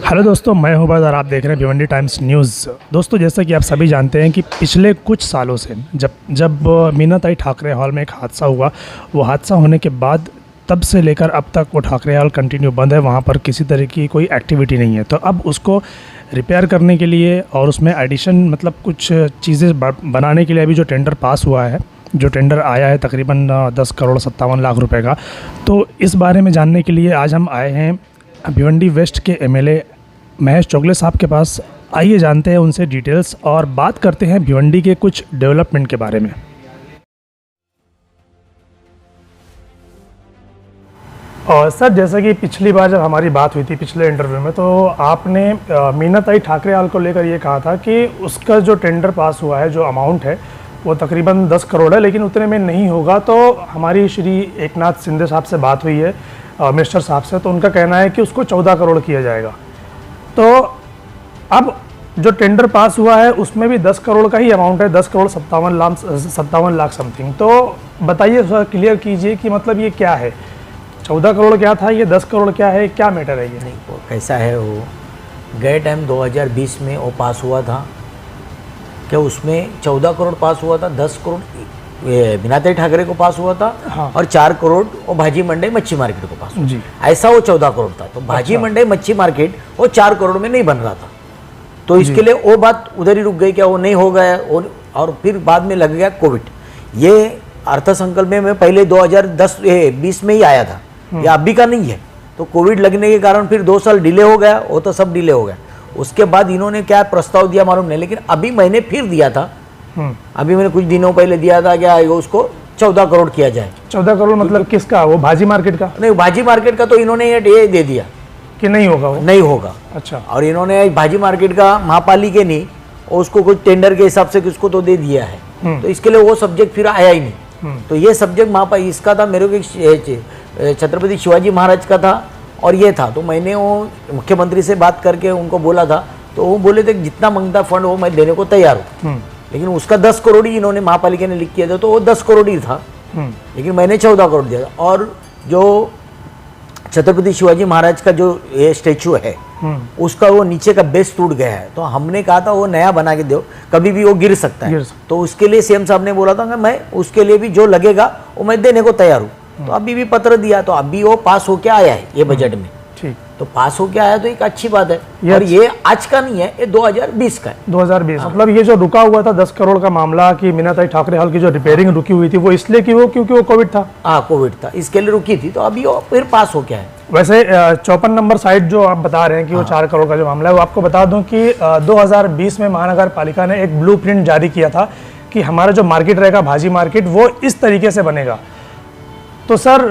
Hello दोस्तों, मैं हूं बादर, आप देख रहे हैं भिवंडी टाइम्स न्यूज़। दोस्तों, जैसा कि आप सभी जानते हैं कि पिछले कुछ सालों से जब मीनाताई ठाकरे हॉल में एक हादसा हुआ, वो हादसा होने के बाद तब से लेकर अब तक वो ठाकरे हॉल कंटिन्यू बंद है। वहाँ पर किसी तरह की कोई एक्टिविटी नहीं है। तो अब उसको रिपेयर करने के लिए और उसमें एडिशन मतलब कुछ चीज़ें बनाने के लिए अभी जो टेंडर पास हुआ है, जो टेंडर आया है तकरीबन 10 करोड़ 57 लाख रुपए का। तो इस बारे में जानने के लिए आज हम आए हैं भिवंडी वेस्ट के एमएलए महेश चोगले साहब के पास। आइए जानते हैं उनसे डिटेल्स और बात करते हैं भिवंडी के कुछ डेवलपमेंट के बारे में। और सर, जैसा कि पिछली बार जब हमारी बात हुई थी पिछले इंटरव्यू में, तो आपने मीनाताई ठाकरे हॉल को लेकर ये कहा था कि उसका जो टेंडर पास हुआ है, जो अमाउंट है वो तकरीबन 10 करोड़ है, लेकिन उतने में नहीं होगा। तो हमारी श्री एकनाथ शिंदे साहब से बात हुई है, मिनिस्टर साहब से, तो उनका कहना है कि उसको 14 करोड़ किया जाएगा। तो अब जो टेंडर पास हुआ है उसमें भी 10 करोड़ का ही अमाउंट है, 10 करोड़ 57 लाख समथिंग। तो बताइए, थोड़ा क्लियर कीजिए कि मतलब ये क्या है, 14 करोड़ क्या था, ये 10 करोड़ क्या है, क्या मैटर है ये? नहीं, वो कैसा है, वो गए टाइम 2020 में वो पास हुआ था क्या, उसमें 14 करोड़ पास हुआ था, 10 करोड़ मीनाताई ठाकरे को पास हुआ था। हाँ। और 4 करोड़ वो भाजी मंडी मच्छी मार्केट को पास हुआ जी। ऐसा वो 14 करोड़ था। तो भाजी मंडी मच्छी मार्केट वो 4 करोड़ में नहीं बन रहा था, तो इसके लिए वो बात उधर ही रुक गई, क्या वो नहीं हो गया। और फिर बाद में लग गया कोविड। ये अर्थसंकल्प में पहले 2020 में ही आया था, ये अभी का नहीं है। तो कोविड लगने के कारण फिर 2 साल डिले हो गया, वो तो सब डिले हो गया। उसके बाद इन्होंने क्या प्रस्ताव दिया मालूम नहीं, लेकिन अभी मैंने फिर दिया था, अभी मैंने कुछ दिनों पहले दिया था क्या उसको 14 करोड़ किया जाए। 14 करोड़ मतलब किसका? वो भाजी मार्केट का? नहीं, भाजी मार्केट का तो इन्होंने ये दे दिया कि नहीं होगा, वो नहीं होगा। अच्छा। और इन्होंने भाजी मार्केट का महापालिका ने उसको कुछ टेंडर के हिसाब से किसको तो दे दिया है, तो इसके लिए वो सब्जेक्ट फिर आया ही नहीं। तो ये सब्जेक्ट महापालिका इसका था, मेरे को छत्रपति शिवाजी महाराज का था और ये था। तो मैंने वो मुख्यमंत्री से बात करके उनको बोला था, तो वो बोले थे जितना मांगता फंड वो मैं देने को तैयार हूँ, लेकिन उसका 10 करोड़ ही इन्होंने महापालिका ने लिख किया था, तो वो 10 करोड़ ही था, लेकिन मैंने 14 करोड़ दिया था। और जो छत्रपति शिवाजी महाराज का जो ये स्टेचू है, उसका वो नीचे का बेस टूट गया है, तो हमने कहा था वो नया बना के दो, कभी भी वो गिर सकता है। तो उसके लिए सीएम साहब ने बोला था कि मैं उसके लिए भी जो लगेगा वो मैं देने को तैयार हूँ। तो अभी भी पत्र दिया, तो अभी वो पास होके आया है ये बजट में। ठीक, तो पास होके आया तो एक अच्छी बात है। और ये आज का नहीं है, ये 2020 का है। 2020 मतलब ये जो रुका हुआ था 10 करोड़ का मामला कि मीनाताई ठाकरे हॉल की जो रिपेयरिंग रुकी हुई थी, वो इसलिए कि वो क्योंकि वो कोविड था। हाँ, कोविड था, इसके लिए रुकी थी। तो अभी वो फिर पास हो गया है। वैसे 54 नंबर साइट जो आप बता रहे हैं कि वो 4 करोड़ का जो मामला है, वो आपको बता दूं कि 2020 में महानगर पालिका ने एक ब्लूप्रिंट जारी किया था कि हमारा जो मार्केट रहेगा भाजी मार्केट, वो इस तरीके से बनेगा। तो सर,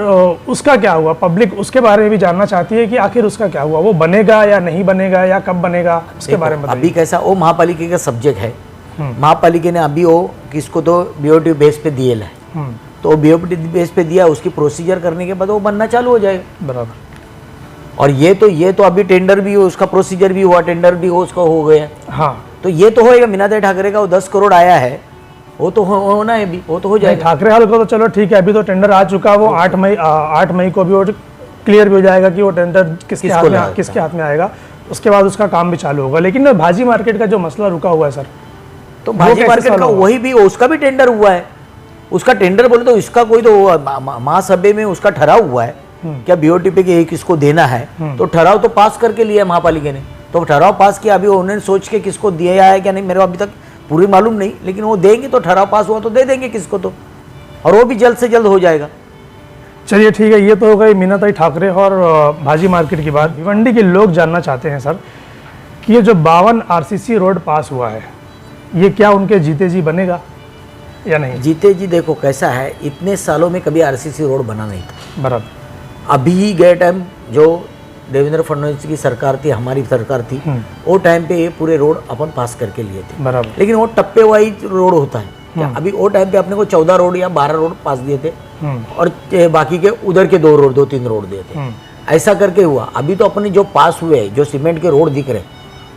उसका क्या हुआ? पब्लिक उसके बारे में भी जानना चाहती है कि आखिर उसका क्या हुआ, वो बनेगा या नहीं बनेगा या कब बनेगा, उसके बारे में बताइए। अभी कैसा, वो महापालिका का सब्जेक्ट है। महापालिका ने अभी वो किसको तो बीओटी बेस पे दिए है, तो बीओटी बेस पे दिया, उसकी प्रोसीजर करने के बाद वो बनना चालू हो जाएगा। बराबर। और ये तो अभी टेंडर भी हो, उसका प्रोसीजर भी हुआ, टेंडर भी हो, उसका हो गया। हाँ, तो ये तो होएगा। मीनाताई ठाकरे का वो 10 करोड़ आया है, वो तो होना है भी, वो तो हो जाएगा। ठाकरे हॉल को तो चलो ठीक है, अभी तो टेंडर आ चुका, वो 8 मई को भी वो क्लियर भी हो जाएगा कि वो टेंडर किसके हाथ में आएगा। उसके बाद उसका काम भी चालू होगा। लेकिन भाजी मार्केट का जो मसला रुका हुआ है सर, तो भाजी मार्केट का वही भी, उसका भी टेंडर हुआ है। उसका टेंडर बोले तो इसका कोई तो महासभा में उसका ठहराव हुआ है क्या बीओटी पे कि किसको देना है, तो ठहराव तो पास करके लिया महापालिका ने। तो ठहराव पास किया, अभी उन्होंने सोच के किसको दिया है क्या नहीं मेरे को अभी तक पूरी मालूम नहीं, लेकिन वो देंगे तो ठहराव पास हुआ तो दे देंगे किसको तो, और वो भी जल्द से जल्द हो जाएगा। चलिए ठीक है, ये तो हो गई मीनाताई ठाकरे और भाजी मार्केट की बात। भिवंडी के लोग जानना चाहते हैं सर कि ये जो 52 आरसीसी रोड पास हुआ है, ये क्या उनके जीते जी बनेगा या नहीं? जीते जी देखो कैसा है, इतने सालों में कभी आरसीसी रोड बना नहीं था। बराबर। अभी गए टाइम जो देवेंद्र फडणवीस की सरकार थी, हमारी सरकार थी, वो टाइम पे ये पूरे रोड अपन पास करके लिए थे। बराबर। लेकिन वो टप्पे वाइज रोड होता है। अभी वो टाइम पे अपने को 14 रोड या 12 रोड पास दिए थे, और बाकी के उधर के 2-3 रोड दिए थे। ऐसा करके हुआ। अभी तो अपने जो पास हुए, जो सीमेंट के रोड दिख रहे,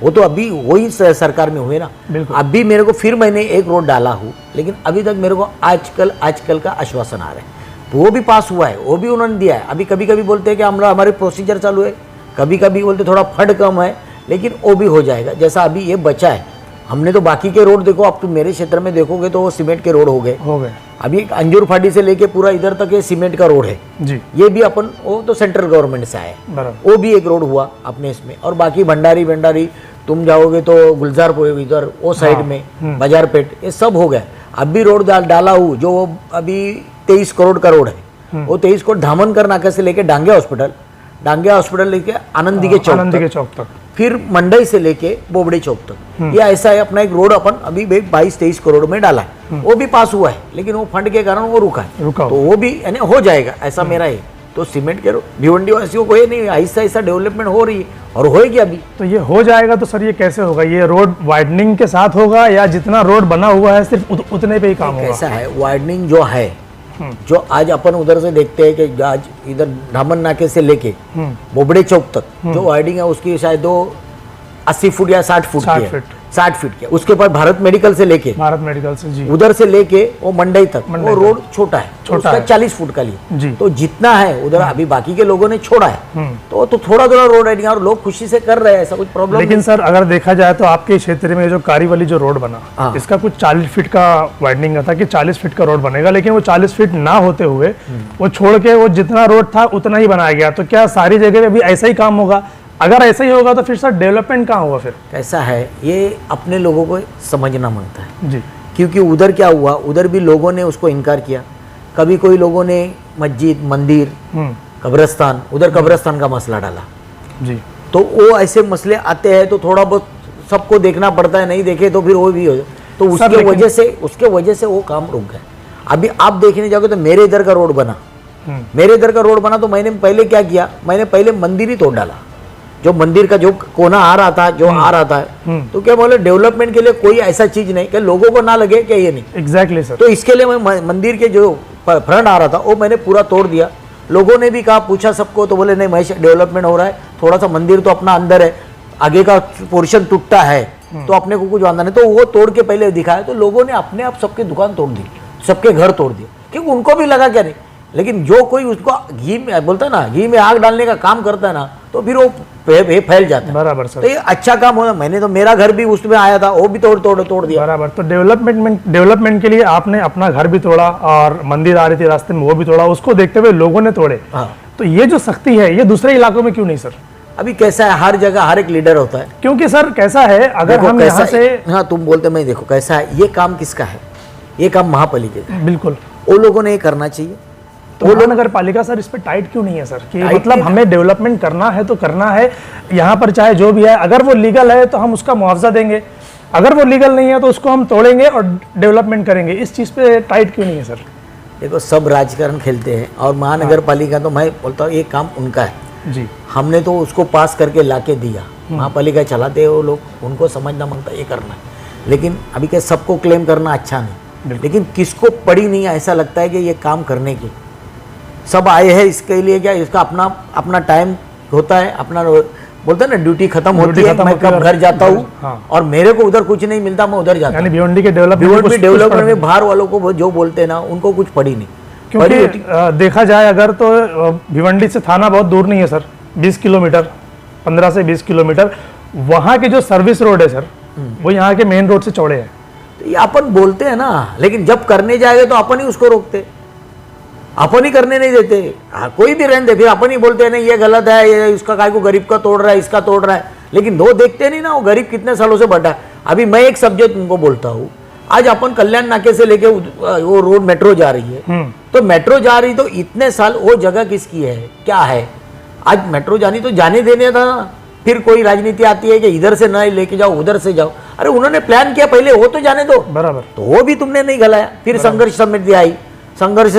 वो तो अभी वही सरकार में हुए ना। अभी मेरे को फिर मैंने एक रोड डाला हूँ, लेकिन अभी तक मेरे को आजकल का आश्वासन आ रहा है, वो भी पास हुआ है, वो भी उन्होंने दिया है। अभी कभी कभी बोलते हैं कि हमारे प्रोसीजर चालू है, कभी कभी बोलते थोड़ा फंड कम है, लेकिन वो भी हो जाएगा। जैसा अभी ये बचा है, हमने तो बाकी के रोड देखो, अब तुम मेरे क्षेत्र में देखोगे तो वो सीमेंट के रोड हो गए। अभी अंजूर फाड़ी से लेके पूरा इधर तक ये सीमेंट का रोड है जी। ये भी अपन, वो तो सेंट्रल गवर्नमेंट से आया, वो भी एक रोड हुआ अपने इसमें। और बाकी भंडारी तुम जाओगे तो गुलजारपुर इधर वो साइड में बाजारपेट, ये सब हो गया। अब भी रोड डाला हूँ जो अभी 23 करोड़ का रोड है, वो 23 करोड़ धामनकर नाका से लेके डांगे हॉस्पिटल लेके आनंदी के चौक तक, फिर मंडई से लेके बोबड़े चौक तक, ये ऐसा है अपना एक रोड अपन अभी 22-23 करोड़ में डाला है। वो भी पास हुआ है, लेकिन वो फंड के कारण वो रुका है। तो वो भी यानी हो जाएगा, ऐसा मेरा है। तो सीमेंट के भिवंडी वासियों को ये नहीं, ऐसा डेवलपमेंट हो रही है और होएगी अभी। तो ये हो जाएगा तो सर ये कैसे होगा? ये रोड वाइडनिंग के साथ होगा या जितना रोड बना हुआ है सिर्फ उतने पे ही काम होगा? कैसा है, वाइडनिंग जो है, जो आज अपन उधर से देखते हैं कि आज इधर धामन नाके से लेके बोबड़े चौक तक जो वाइडिंग है उसकी शायद 80 फुट या 60 फुट की है, 60 फीट की। उसके बाद भारत मेडिकल से लेके जी, उधर से लेके वो मंडई तक वो रोड छोटा है, उसका 40 फुट का लिए। तो जितना है उधर अभी बाकी के लोगों ने छोड़ा है, तो थोड़ा रोड है और लोग खुशी से कर रहे हैं, ऐसा कुछ प्रॉब्लम। लेकिन सर अगर देखा जाए तो आपके क्षेत्र में जो कारी वाली जो रोड बना, इसका कुछ 40 फीट का वाइडनिंग था कि 40 फीट का रोड बनेगा, लेकिन वो 40 फीट ना होते हुए वो छोड़ के वो जितना रोड था उतना ही बनाया गया। तो क्या सारी जगह पे भी ऐसा ही काम होगा? अगर ऐसा ही होगा तो फिर सर डेवलपमेंट कहाँ हुआ? फिर कैसा है, ये अपने लोगों को समझना मांगता है जी, क्योंकि उधर क्या हुआ, उधर भी लोगों ने उसको इनकार किया। कभी कोई लोगों ने मस्जिद, मंदिर, कब्रिस्तान, उधर कब्रिस्तान का मसला डाला जी। तो वो ऐसे मसले आते हैं तो थोड़ा बहुत सबको देखना पड़ता है, नहीं देखे तो फिर वो भी हो जाए। तो उसके वजह से वो काम रुक गया। अभी आप देखने जाओगे तो मेरे इधर का रोड बना, तो मैंने पहले क्या किया, मैंने पहले मंदिर ही तोड़ डाला। जो मंदिर का जो कोना आ रहा था, तो क्या बोले डेवलपमेंट के लिए कोई ऐसा चीज नहीं कि लोगों को ना लगे कि ये नहीं। Exactly sir. तो इसके लिए मैं मंदिर के जो फ्रंट आ रहा था वो मैंने पूरा तोड़ दिया। लोगों ने भी कहा, पूछा सबको, तो बोले नहीं महेश डेवलपमेंट हो रहा है, थोड़ा सा मंदिर तो अपना अंदर है, आगे का पोर्शन टूटता है तो अपने को कुछ वादा नहीं। तो वो तोड़ के पहले दिखाया, तो लोगों ने अपने आप सबके दुकान तोड़ दी, सबके घर तोड़ दिए, क्योंकि उनको भी लगा क्या नहीं। लेकिन जो कोई उसको घी में बोलता है ना, घी में आग डालने का काम करता है ना, तो फिर वो फैल जाता है। बराबर सर। तो ये अच्छा काम हो। मैंने तो, मेरा घर भी उसमें आया था, वो भी तोड़ दिया। बराबर। तो डेवलपमेंट के लिए आपने अपना घर भी तोड़ा और मंदिर आ रही थी रास्ते में वो भी तोड़ा, उसको देखते हुए लोगों ने तोड़े। तो ये जो सख्ती है ये दूसरे इलाकों में क्यों नहीं सर? अभी कैसा है, हर जगह हर एक लीडर होता है। क्योंकि सर कैसा है, अगर हम यहाँ से, हाँ तुम बोलते, मैं देखो कैसा है, ये काम किसका है? ये काम महापालिका का। बिल्कुल, वो लोगों ने ये करना चाहिए। तो नगर पालिका सर इस पे टाइट क्यों नहीं है सर? कि मतलब हमें डेवलपमेंट करना है तो करना है, यहाँ पर चाहे जो भी है, अगर वो लीगल है तो हम उसका मुआवजा देंगे, अगर वो लीगल नहीं है तो उसको हम तोड़ेंगे और डेवलपमेंट करेंगे। इस चीज़ पे टाइट क्यों नहीं है सर? देखो सब राजकारण खेलते हैं, और महानगर पालिका तो मैं बोलता हूँ ये काम उनका है जी। हमने तो उसको पास करके लाके दिया, महापालिका चलाते हैं वो लोग, उनको समझना मांगता है ये करना है। लेकिन अभी क्या सबको क्लेम करना अच्छा नहीं, लेकिन किसको पड़ी नहीं ऐसा लगता है कि ये काम करने की। सब आए हैं इसके लिए, क्या इसका अपना टाइम होता है, अपना बोलते हैं ना ड्यूटी खत्म होती है, मैं कब घर जाता हूँ। और मेरे को उधर कुछ नहीं मिलता, मैं उधर जाता हूँ। भिवंडी के डेवलपमेंट में बाहर वालों को जो बोलते हैं ना, उनको कुछ पड़ी नहीं। क्योंकि देखा जाए अगर तो भिवंडी से थाना बहुत दूर नहीं है सर, 20 किलोमीटर, 15 से 20 किलोमीटर। वहाँ के जो सर्विस रोड है सर, वो यहाँ के मेन रोड से चौड़े हैं। तो ये अपन बोलते हैं ना, लेकिन जब करने जाएगा तो अपन ही उसको रोकते, अपन ही करने नहीं देते। कोई भी रहने दे, फिर अपन ही बोलते हैं नहीं ये गलत है, ये इसका काय को गरीब का तोड़ रहा है, इसका तोड़ रहा है। लेकिन वो देखते नहीं ना, वो गरीब कितने सालों से बैठा है। अभी मैं एक सब्जेक्ट तुमको बोलता हूँ, आज अपन कल्याण नाके से लेके वो रोड मेट्रो जा रही है, तो मेट्रो जा रही तो इतने साल वो जगह किसकी है, क्या है? आज मेट्रो जानी तो जाने देने था, फिर कोई राजनीति आती है कि इधर से ना लेके जाओ, उधर से जाओ। अरे उन्होंने प्लान किया पहले, वो तो जाने दो। बराबर। तो वो भी तुमने नहीं गलाया। फिर संघर्ष समिति आई, संघर्ष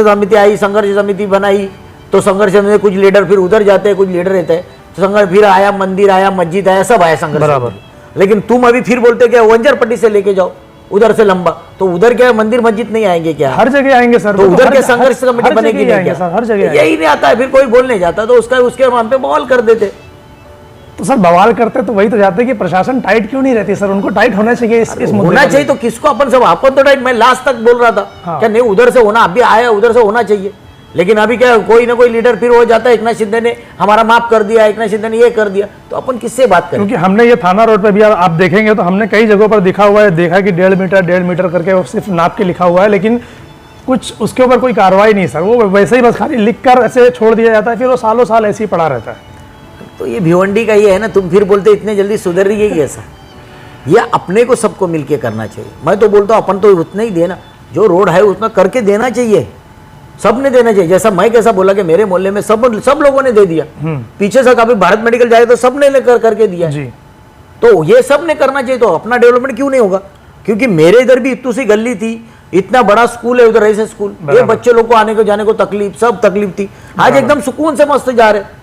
समिति बनाई, तो संघर्ष समिति कुछ लीडर फिर उधर जाते हैं, कुछ लीडर रहते हैं, तो संघर्ष फिर आया, मंदिर आया, मस्जिद आया, सब आया संघर्ष। बराबर। लेकिन तुम अभी फिर बोलते क्या वंजर पट्टी से लेके जाओ, उधर से लंबा, तो उधर क्या मंदिर मस्जिद नहीं आएंगे क्या? हर जगह आएंगे सर। तो उधर के संघर्ष कमेटी बनेगी नहीं क्या? हर जगह यही नहीं आता है, फिर कोई बोल नहीं जाता, तो उसके वहां पे बवाल कर देते। तो सर बवाल करते तो वही तो जाते कि प्रशासन टाइट क्यों नहीं रहती सर? उनको टाइट होना चाहिए इस होना चाहिए। तो किसको अपन तो टाइट, मैं लास्ट तक बोल रहा था क्या नहीं उधर से होना, अभी आया उधर से होना चाहिए, लेकिन अभी क्या कोई ना कोई लीडर फिर हो जाता है, एकनाथ शिंदे ने हमारा माफ कर दिया, एकनाथ शिंदे ने ये कर दिया, तो अपन किससे बात करें? क्योंकि हमने ये थाना रोड पे भी आप देखेंगे तो हमने कई जगहों पर दिखा हुआ है, देखा कि 1.5 मीटर करके वो सिर्फ नाप के लिखा हुआ है, लेकिन कुछ उसके ऊपर कोई कार्रवाई नहीं सर, वो वैसे ही बस खाली लिख कर ऐसे छोड़ दिया जाता है, फिर वो सालों साल ऐसे ही पड़ा रहता है। तो ये भिवंडी का ये है ना, तुम फिर बोलते इतने जल्दी सुधर रही है ऐसा, ये अपने को सबको मिलके करना चाहिए। मैं तो बोलता हूँ अपन तो उतना ही देना, जो रोड है उतना करके देना चाहिए, सब ने देना चाहिए। जैसा मैं कैसा बोला कि मेरे मोहल्ले में सब लोगों ने दे दिया, पीछे से कभी भारत मेडिकल जाए तो सब ने लेकर करके दिया जी। तो ये सब ने करना चाहिए, तो अपना डेवलपमेंट क्यों नहीं होगा? क्योंकि मेरे इधर भी इतनी सी गली थी, इतना बड़ा स्कूल है उधर, ऐसे स्कूल, ये बच्चे लोग को आने को जाने को तकलीफ, सब तकलीफ थी, आज एकदम सुकून से मस्त जा रहे।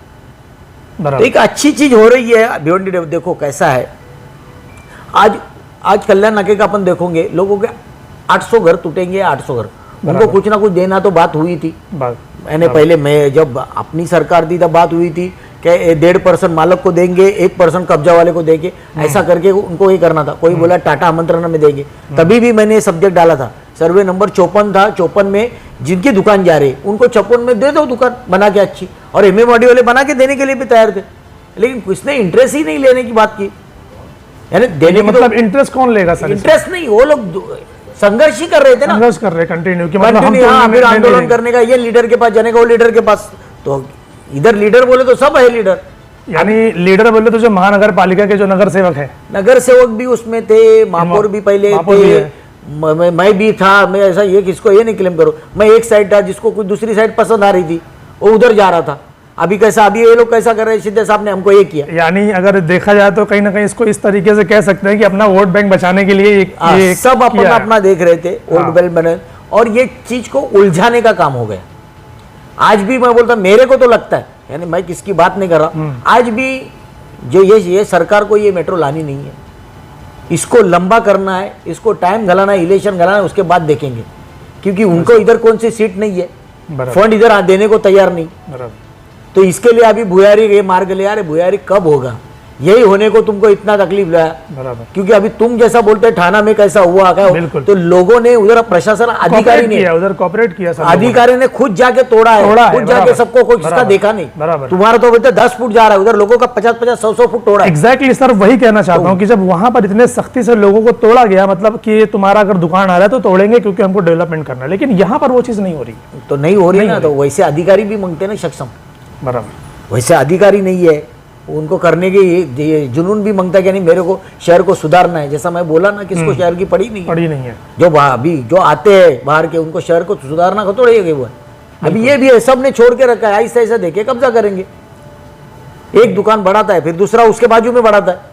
तो एक अच्छी चीज हो रही है भिवंडी। देखो कैसा है, आज कल्याण नाके का अपन देखोगे, लोगों के 800 घर टूटेंगे, 800 घर, उनको कुछ ना कुछ देना तो बात हुई थी। मैंने पहले मैं जब अपनी सरकार थी तब बात हुई थी कि 1.5% मालक को देंगे, 1% कब्जा वाले को देंगे, ऐसा करके उनको ये करना था। कोई बोला टाटा आमंत्रण में देंगे, तभी भी मैंने ये सब्जेक्ट डाला था। सर्वे नंबर 54 था, 54 में जिनकी दुकान जा रही उनको 54 में दे दो दुकान बना के अच्छी, और एमएमआरडी वाले बना के देने के लिए भी तैयार थे, लेकिन किसने इंटरेस्ट ही नहीं लेने की बात की। यानी देने मतलब इंटरेस्ट कौन लेगा सर? इंटरेस्ट नहीं, वो लोग संघर्ष ही कर रहे थे ना, संघर्ष कर रहे कंटिन्यू कि मतलब हम फिर आंदोलन करने का, ये लीडर के पास जाने का, वो लीडर के पास, तो इधर लीडर बोले तो सब है लीडर, यानी लीडर बोले तो जो महानगर पालिका के जो नगर सेवक है, नगर सेवक भी उसमें थे, महापौर भी पहले थे, मैं भी था। मैं ऐसा ये किसको ये नहीं क्लेम करो, मैं एक साइड था, जिसको कुछ दूसरी साइड पसंद आ रही थी वो उधर जा रहा था। अभी कैसा, अभी ये लोग कैसा कर रहे हैं, शिंदे साहब ने हमको ये किया। यानी अगर देखा जाए तो कहीं ना कहीं इसको इस तरीके से कह सकते हैं कि अपना वोट बैंक बचाने के लिए ये सब अपना देख रहे थे, वोट बैंक बने, और ये चीज को उलझाने का काम हो गया। आज भी मैं बोलता, मेरे को तो लगता है, यानी मैं किसकी बात नहीं कर रहा, आज भी जो ये सरकार को ये मेट्रो लानी नहीं है, इसको लंबा करना है, इसको टाइम गलाना है, इलेक्शन गलाना है, उसके बाद देखेंगे। क्योंकि उनको इधर कौन सी सीट नहीं है, फंड इधर देने को तैयार नहीं, तो इसके लिए अभी भुयारी ये मार्ग ले आ रहे। भुयारी कब होगा, यही होने को तुमको इतना तकलीफ लाया, क्योंकि अभी तुम जैसा बोलते थाना में कैसा हुआ क्या, तो लोगों ने उधर प्रशासन अधिकारी ने उधर कॉपरेट किया, अधिकारी ने खुद जाके तोड़ा है, खुद जाके सबको कुछ इसका देखा नहीं। तुम्हारा तो बोलते 10 फुट जा रहा है, उधर लोगों का 50-50, 100-100 फुट तोड़ा। एग्जैक्टली सर, वही कहना चाहता हूँ कि जब वहां पर इतने सख्ती से लोगों को तोड़ा गया, मतलब कि तुम्हारा अगर दुकान आ रहा है तो तोड़ेंगे क्योंकि हमको डेवलपमेंट करना है, लेकिन यहाँ पर वो चीज नहीं हो रही, तो नहीं हो रही ना, तो वैसे अधिकारी भी मांगते ना सक्षम, बराबर, वैसे अधिकारी नहीं है, उनको करने की जुनून भी मांगता है कि नहीं मेरे को शहर को सुधारना है। जैसा मैं बोला ना, किसको शहर की पड़ी नहीं है, जो अभी जो आते हैं बाहर के, उनको शहर को सुधारना को थोड़ी है वो। अभी ये भी है, सब ने छोड़ के रखा है, ऐसा ऐसा देखे कब्जा करेंगे। एक दुकान बढ़ाता है, फिर दूसरा उसके बाजू में बढ़ाता है,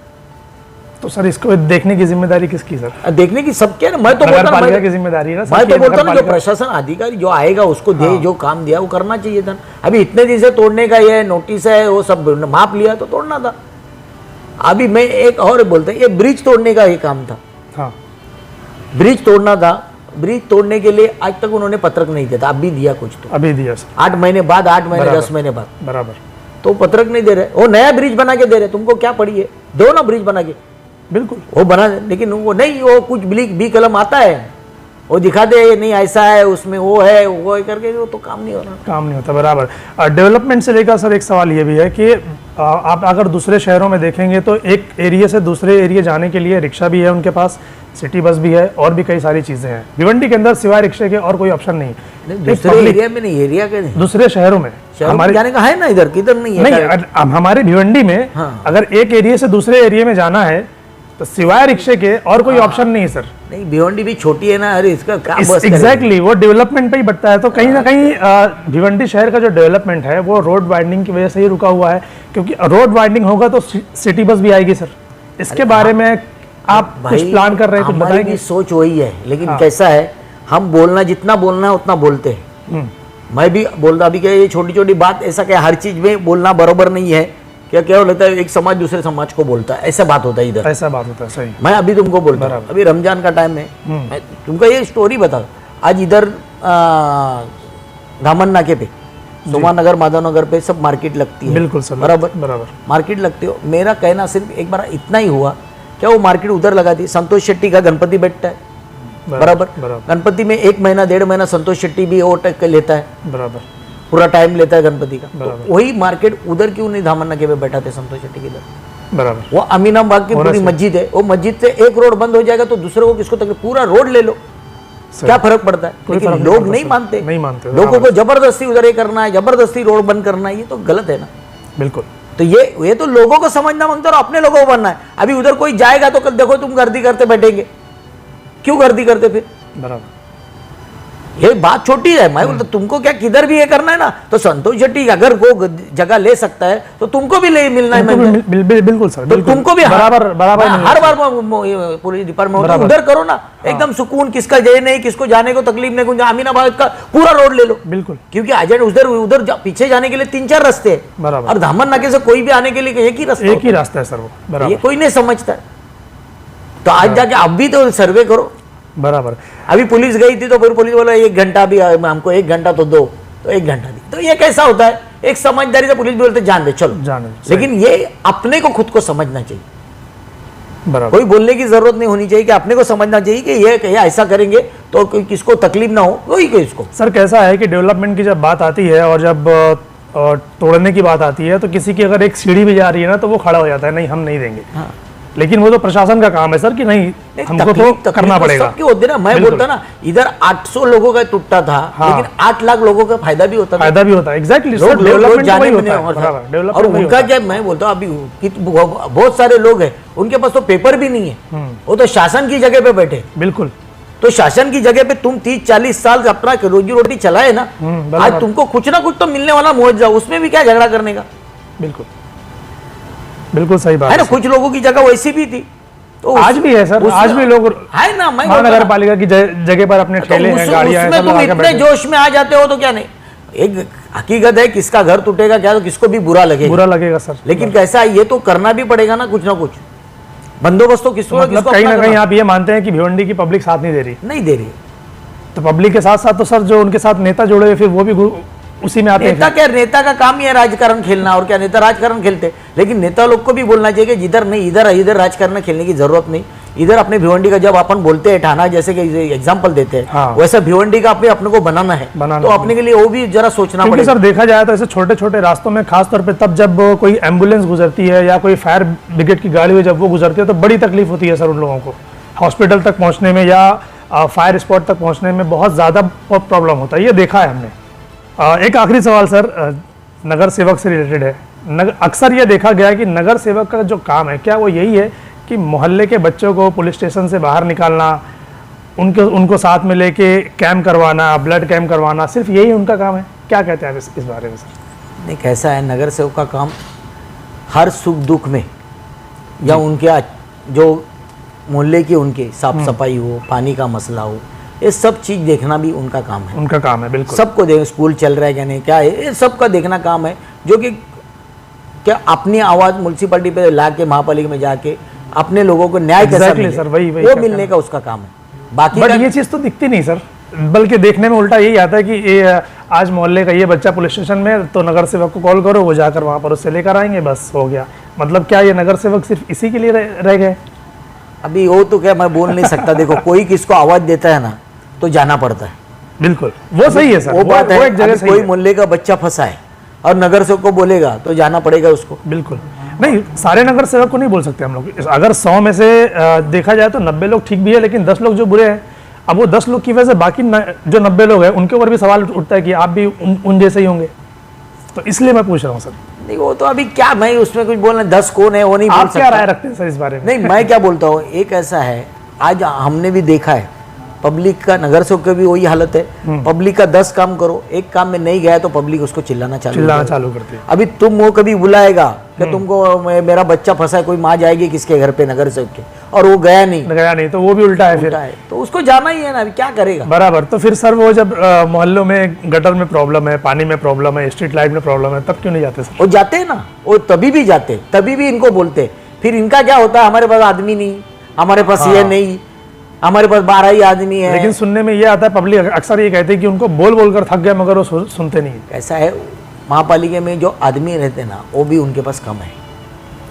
तो सर इसको देखने की जिम्मेदारी किसकी सर? देखने की सबके ना, मैं तो बोलता हूं की जिम्मेदारी है ना, मैं तो बोलता हूं जो प्रशासन अधिकारी जो आएगा उसको दे, जो काम दिया वो करना चाहिए था। अभी इतने दिन से तोड़ने का ये नोटिस है, वो सब माप लिया तो तोड़ना था। अभी मैं एक और बोलते हैं, ये ब्रिज तोड़ने का ही काम था, ब्रिज तोड़ना था। ब्रिज तोड़ने के लिए आज तक उन्होंने पत्रक नहीं दिया था, अभी दिया कुछ तो, अभी दिया 8 महीने बाद, 8 महीने 10 महीने बाद, बराबर, तो पत्रक नहीं दे रहे। वो नया ब्रिज बना के दे रहे, तुमको क्या पड़ी है, दो ना ब्रिज बना के, बिल्कुल वो बना, लेकिन वो नहीं, वो कुछ बी कलम आता है, वो दिखा दे नहीं ऐसा है, उसमें वो है, वो करके, वो तो काम नहीं हो रहा, काम नहीं होता। बराबर। डेवलपमेंट से लेकर सर एक सवाल ये भी है कि आप अगर दूसरे शहरों में देखेंगे तो एक एरिया से दूसरे एरिया जाने के लिए रिक्शा भी है उनके पास, सिटी बस भी है, और भी कई सारी चीजें हैं। भिवंडी के अंदर सिवाय रिक्शे के और कोई ऑप्शन नहीं। दूसरे एरिया में नहीं, एरिया के नहीं, दूसरे शहरों में हमारे जाने का है ना, इधर किधर नहीं है। नहीं, हमारे भिवंडी में अगर एक एरिया से दूसरे एरिया में जाना है तो सिवाय रिक्शे के और कोई ऑप्शन नहीं है सर। नहीं, भिवंडी भी छोटी है ना, अरे इसका काम बस एग्जैक्टली वो डेवलपमेंट पे ही बढ़ता है। तो कहीं ना कहीं भिवंडी शहर का जो डेवलपमेंट है वो रोड वाइडनिंग की वजह से ही रुका हुआ है, क्योंकि रोड वाइडनिंग होगा तो सिटी बस भी आएगी सर। इसके बारे में आप कुछ प्लान कर रहे हैं, कुछ बताएंगे? सोच वही है, लेकिन कैसा है, हम बोलना जितना बोलना है उतना बोलते हैं। मैं भी बोलता, अभी क्या ये छोटी छोटी बात, ऐसा क्या हर चीज में बोलना बराबर नहीं है, क्या लगता है एक समाज दूसरे समाज को बोलता है, ऐसा बात होता है इधर, ऐसा बात होता है, सही। मैं अभी तुमको बोलता हूँ, अभी रमजान का टाइम है, मैं तुमको ये स्टोरी बता, आज इधर धामन नाके पे, सोमान नगर, माधव नगर पे सब मार्केट लगती है, बिल्कुल सर, बराबर मार्केट लगती हो। मेरा कहना सिर्फ एक बार इतना ही हुआ, क्या वो मार्केट उधर लगा दी, संतोष शेट्टी का गणपति बैठता है, बराबर, गणपति में 1 महीना 1.5 महीना संतोष शेट्टी भी ओवर टेक लेता है, बराबर, पूरा टाइम लेता है गणपति का। तो वही मार्केट उधर क्यों नहीं धामन नके पे बैठा थे संतोष शेट्टी के इधर? बराबर। वो अमीनाबाग की पूरी मस्जिद है, वो मस्जिद से एक रोड बंद हो जाएगा तो दूसरे को किसको तकलीफ, पूरा रोड ले लो, क्या फर्क पड़ता है? लेकिन लोग नहीं मानते, लोगों को जबरदस्ती उधर ये करना है, जबरदस्ती रोड बंद करना है, ये तो गलत है ना। बिल्कुल। तो ये तो लोगों को समझना मांगता और अपने लोगों को बनना है। अभी उधर कोई जाएगा तो कल देखो तुम गर्दी करते बैठेंगे, क्यों गर्दी करते फिर? बराबर। ये बात छोटी है, मैं बोलता तुमको क्या किधर भी ये करना है ना, तो संतोष शेट्टी अगर वो जगह ले सकता है तो तुमको भी ले मिलना है। बिल्कुल सर, तो तुमको भी बराबर हर बार पुलिस डिपार्टमेंट उधर करो ना, एकदम सुकून, किसका जय नहीं, किसको जाने को तकलीफ नहीं, कुछ अमीनाबाद का पूरा रोड ले लो। बिल्कुल। क्योंकि अजय उधर पीछे जाने के लिए 3-4 रास्ते हैं, और धामन नाके से कोई भी आने के लिए एक ही रास्ता है सर वो। ये कोई नहीं समझता है। तो आज जाके अब भी तो सर्वे करो। बराबर। अभी पुलिस गई थी तो फिर पुलिस बोला 1 घंटा भी हमको 1 घंटा तो दो, तो 1 घंटा दी। तो ये कैसा होता है? एक समझदारी से पुलिस भी बोलते जान दे, चलो जान दे। लेकिन ये अपने को खुद को समझना चाहिए। बराबर। कोई बोलने की जरूरत नहीं होनी चाहिए कि अपने को समझना चाहिए कि ये ऐसा करेंगे तो किसको तकलीफ ना हो, वही को इसको। सर कैसा है कि डेवलपमेंट की जब बात आती है और जब तोड़ने की बात आती है तो किसी की अगर एक सीढ़ी भी जा रही है ना तो वो खड़ा हो जाता है, नहीं हम नहीं देंगे। हाँ। लेकिन वो तो प्रशासन का काम है सर कि नहीं हमको तो करना पड़ेगा। सबके होते ना, मैं बोलता ना इधर 800 लोगों का टूटता था, हाँ। लेकिन 8 लाख लोगों का फायदा भी होता है। एग्जैक्टली। और उनका क्या, मैं बोलता हूँ अभी बहुत सारे लोग हैं उनके पास तो पेपर भी नहीं है, वो तो शासन की जगह पे बैठे। बिल्कुल। तो शासन की जगह पे तुम 30-40 साल अपना रोजी रोटी चलाए ना, आज तुमको कुछ ना कुछ तो मिलने वाला मुआवजा, उसमें भी क्या झगड़ा करने का? बिल्कुल बिल्कुल सही बात है ना। कुछ लोगों की जगह वैसी भी थी, तो आज भी है सर, आज भी लोग है ना। मैं नगर पालिका की जगह पर अपने ठेले हैं, गाड़ियां हैं, तुम इतने जोश में आ जाते हो तो क्या नहीं। एक हकीकत है, किसका घर टूटेगा क्या तो किसको भी बुरा लगेगा सर। लेकिन कैसा है, ये तो करना भी पड़ेगा ना कुछ ना कुछ बंदोबस्त तो किसको मतलब कहीं ना कहीं आप ये मानते हैं कि भिवंडी की पब्लिक साथ नहीं दे रही? तो पब्लिक के साथ साथ तो सर जो उनके साथ नेता जुड़े हुए फिर वो भी उसी में आते हैं। नेता क्या, नेता का काम ही है राजकारण खेलना, और क्या नेता राजकारण खेलते। लेकिन नेता लोग को भी बोलना चाहिए कि जिधर नहीं इधर राजकारण खेलने की जरूरत नहीं। इधर अपने भिवंडी का जब अपन बोलते हैं ठाना जैसे कि एग्जांपल देते हैं, हाँ। वैसा भिवंडी का अपने को बनाना है तो अपने के लिए वो भी जरा सोचना पड़ेगा। सर देखा जाए तो ऐसे छोटे छोटे रास्तों में खासतौर पे तब जब कोई एम्बुलेंस गुजरती है या कोई फायर ब्रिगेड की गाड़ी जब वो गुजरती है तो बड़ी तकलीफ होती है सर उन लोगों को हॉस्पिटल तक पहुंचने में या फायर स्पॉट तक पहुंचने में बहुत ज्यादा प्रॉब्लम होता है, ये देखा है हमने। एक आखिरी सवाल सर नगर सेवक से रिलेटेड है। अक्सर ये देखा गया कि नगर सेवक का जो काम है क्या वो यही है कि मोहल्ले के बच्चों को पुलिस स्टेशन से बाहर निकालना, उनको साथ में लेके कैंप करवाना, ब्लड कैंप करवाना, सिर्फ यही उनका काम है? क्या कहते हैं आप इस बारे में सर? नहीं, कैसा है, नगर सेवक का काम हर सुख दुख में या उनके जो मोहल्ले की उनके साफ सफाई हो, पानी का मसला हो, ये सब चीज देखना भी उनका काम है। बिल्कुल। सबको देख, स्कूल चल रहा है क्या नहीं, क्या है, ये सबका देखना काम है। जो कि क्या अपनी आवाज म्युनिसिपैलिटी पे ला के महापालिका में जाके अपने लोगों को न्याय कैसा मिले, सर, वही वो मिलने का उसका काम है। बाकी ये चीज तो दिखती नहीं सर, बल्कि देखने में उल्टा यही आता है कि ये आज मोहल्ले का ये बच्चा पुलिस स्टेशन में तो नगर सेवक को कॉल करो, वो जाकर वहां पर उससे लेकर आएंगे, बस हो गया। मतलब क्या ये नगर सेवक सिर्फ इसी के लिए रह गए? अभी वो तो क्या मैं बोल नहीं सकता। देखो कोई किसको आवाज देता है ना तो जाना पड़ता है। बिल्कुल, वो सही है सर। वो बात है, कोई मोहल्ले का बच्चा फंसा है और नगर सेवक को बोलेगा तो जाना पड़ेगा उसको। बिल्कुल नहीं, सारे नगर सेवक को नहीं बोल सकते हम लोग। अगर 100 में से देखा जाए तो 90 लोग ठीक भी है, लेकिन 10 लोग जो बुरे हैं, अब वो 10 लोग की वजह से बाकी जो 90 लोग हैं उनके ऊपर भी सवाल उठता है कि आप भी उन जैसे ही होंगे। तो इसलिए मैं पूछ रहा हूँ सर। नहीं, वो तो अभी क्या मैं उसमें कुछ बोलना, 10 कौन है वो नहीं बोल सकता। क्या राय रखते हैं सर इस बारे में? नहीं, मैं क्या बोलता हूँ, एक ऐसा है, आज हमने भी देखा है पब्लिक का, नगर सेवक की भी वही हालत है। पब्लिक का 10 काम करो, एक काम में नहीं गया तो पब्लिक उसको चिल्लाना चालू करती है। अभी तुम वो कभी बुलाएगा कि तुमको मेरा बच्चा फंसा है, कोई माँ जाएगी किसके घर पे, नगर सेवक के, और वो गया नहीं तो वो भी उल्टा है फिर, तो उसको जाना ही है ना, अभी क्या करेगा। बराबर। तो फिर सर वो जब मोहल्लों में गटर में प्रॉब्लम है, पानी में प्रॉब्लम है, स्ट्रीट लाइट में प्रॉब्लम है, तब क्यों नहीं जाते सर? वो जाते हैं ना, वो तभी भी जाते, तभी भी इनको बोलते। फिर इनका क्या होता है, हमारे पास आदमी नहीं, हमारे पास ये नहीं, हमारे पास 12 ही आदमी है। लेकिन सुनने में ये आता है, पब्लिक अक्सर ये कहते हैं कि उनको बोल बोलकर थक गया, मगर वो सुनते नहीं। ऐसा है, महापालिका में जो आदमी रहते हैं ना वो भी उनके पास कम है।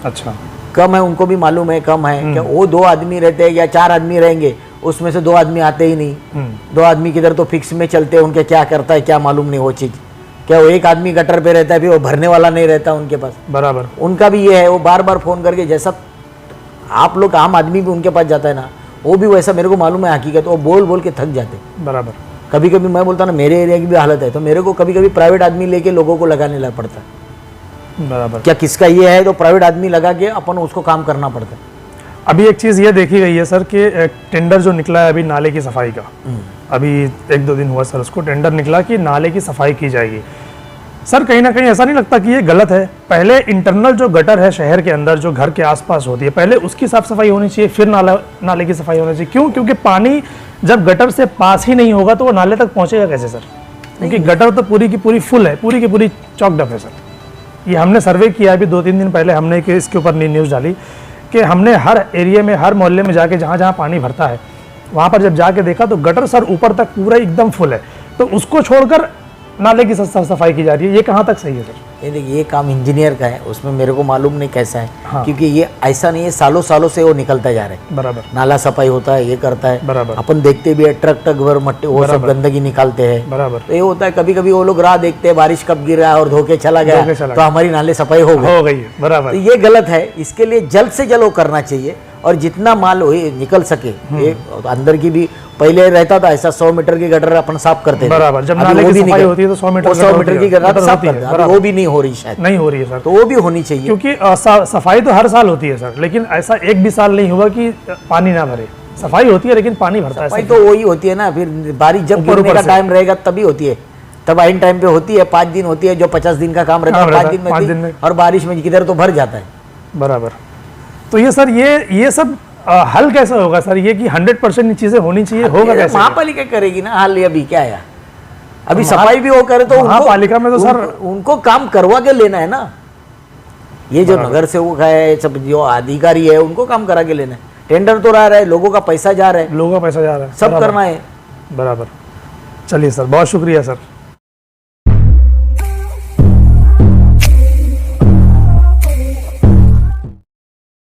अच्छा, कम है, उनको भी मालूम है कम है। क्या वो 2 आदमी रहते हैं या 4 आदमी रहेंगे, उसमें से 2 आदमी आते ही नहीं। 2 आदमी किधर तो फिक्स में चलते हैं, उनके क्या करता है क्या मालूम नहीं वो चीज। क्या वो एक आदमी गटर पे रहता है, फिर वो भरने वाला नहीं रहता उनके पास। बराबर। उनका भी ये है, वो बार बार फ़ोन करके, जैसा आप लोग आम आदमी भी उनके पास जाता है ना, वो भी वैसा मेरे को मालूम है हकीकत, वो बोल बोल के थक जाते। बराबर। कभी कभी मैं बोलता ना मेरे एरिया की भी हालत है, तो मेरे को कभी कभी प्राइवेट आदमी लेके लोगों को लगाने लग पड़ता है। बराबर। क्या किसका ये है तो प्राइवेट आदमी लगा के अपन उसको काम करना पड़ता है। अभी एक चीज़ ये देखी गई है सर कि एक टेंडर जो निकला है अभी नाले की सफाई का, अभी 1-2 दिन हुआ सर, उसको टेंडर निकला कि नाले की सफाई की जाएगी। सर कहीं ना कहीं ऐसा नहीं लगता कि ये गलत है? पहले इंटरनल जो गटर है शहर के अंदर जो घर के आसपास होती है, पहले उसकी साफ सफाई होनी चाहिए, फिर नाले की सफाई होनी चाहिए। क्यों? क्योंकि पानी जब गटर से पास ही नहीं होगा तो वो नाले तक पहुंचेगा कैसे सर? क्योंकि गटर तो पूरी की पूरी फुल है, पूरी की पूरी चौकड अप है सर। ये हमने सर्वे किया अभी 2-3 दिन पहले, हमने इसके ऊपर न्यूज़ डाली कि हमने हर एरिया में, हर मोहल्ले में जाके जहाँ जहाँ पानी भरता है वहाँ पर जब जाके देखा तो गटर सर ऊपर तक पूरा एकदम फुल है, तो उसको छोड़कर नाले की सफाई की जा रही है। ये कहाँ तक सही है सर? ये देखिए, ये काम इंजीनियर का है, उसमें मेरे को मालूम नहीं कैसा है। हाँ। क्योंकि ये ऐसा नहीं है, सालों सालों से वो निकलता जा रहा है। बराबर। नाला सफाई होता है, ये करता है, बराबर। अपन देखते भी है, ट्रक ट्रक भर मट्टी वो सब गंदगी निकालते हैं। बराबर। तो ये होता है, कभी कभी वो लोग राह देखते हैं, बारिश कब गिर रहा है और धोके चला गया तो हमारी नाले सफाई हो गई है। बराबर। तो ये गलत है। इसके लिए जल्द से जल्द वो करना चाहिए, और जितना माल हो निकल सके। ये अंदर की भी पहले रहता था ऐसा 100 मीटर की गटर अपन साफ करते थे। बराबर। जब अभी नाले वो की भी सफाई नहीं होती है तो 100 मीटर 100 मीटर की गटर साफ करते हैं, अभी वो भी नहीं हो रही शायद। नहीं हो रही है सर। तो वो भी होनी चाहिए, क्योंकि सफाई तो हर साल होती है सर, लेकिन ऐसा एक भी साल नहीं हुआ कि पानी ना भरे। सफाई होती है लेकिन पानी भरता है। सफाई तो वही होती है ना, फिर बारिश जब गिरने का टाइम रहेगा तभी होती है, तब आइन टाइम पे होती है। 5 दिन होती है, जो 50 दिन का काम रहता है 5 दिन में पाँच होती दिन है, में। और बारिश में किधर तो भर जाता है। बराबर। तो ये सर ये सब हल कैसे होगा सर? ये कि 100% चीजें होनी चाहिए, होगा कैसे? महापालिका करेगी ना हल। अभी क्या है, अभी सफाई भी वो करे तो महापालिका में तो सर उनको काम करवा के लेना है ना। ये जो नगर सेवक है, सब जो अधिकारी है, उनको काम करा के लेना है। टेंडर तो रहा है, लोगों का पैसा जा रहा है, लोगों का पैसा जा रहा है, सब करना है। बराबर। चलिए सर, बहुत शुक्रिया सर।